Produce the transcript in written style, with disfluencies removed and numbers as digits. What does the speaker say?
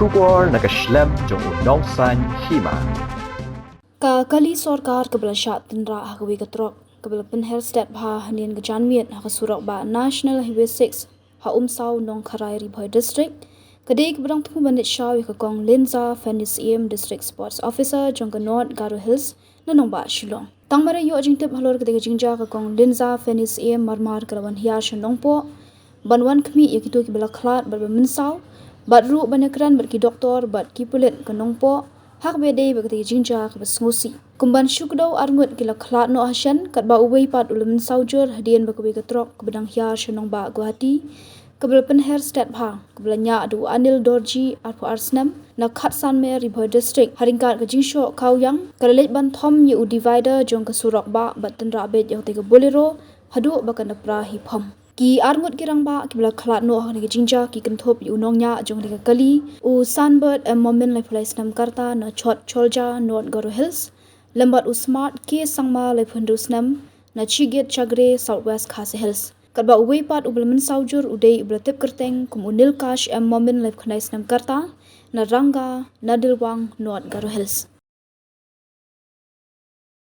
Shubor nakaslem jong unong san Hima. Kali sorkar kabla Shah Tynrah hakawi katrok kabla penher stat bha hanin gajanmiet hakasurok ba National Highway 6 ha Umsaw Nongkharai Ribhoi District kadai kebrang Thmu banit Shah wi kakong Linza Syiem District Sports Officer jong North Garo Hills na nongba Shillong tangmare yo jingtip halor kadai jingja kakong Linza Syiem marmar kalawan hiar shanongpo banwan khmi yakitu kibla khlat ba minsaw badru banakran barki doktor bad ki pulit kanongpo hak bede bagati jinja ka basngusi kumban shukdo arngut kila khlat no hashan kat ba uwei pat ulum saujur hadian bakawi katrok kabadang hiar shanong ba Guwahati kabla penher stat bha kabla nya adu anil dorji arpo arsnam na khat sanme Ribhoi district haringkat ka jingsho kawyang kala leit ban thom yu divider jong ka surok ba batan rabet yote ka Bolero hadu bakan pra hiphom ki arngut kirang ba kibla khlat no ha ni jinja ki kanthop yu nongnya jong ri kali u sunbird a moment lai phulai snam karta na chot cholja North Garo Hills lambat u smart ke sangma lai phundu snam na chiget chagre southwest khase hills kadba uwei pat ubelmen saujur udei ublatip kerteng kum unil kash a moment lai khnai snam karta na ranga na dilwang North Garo Hills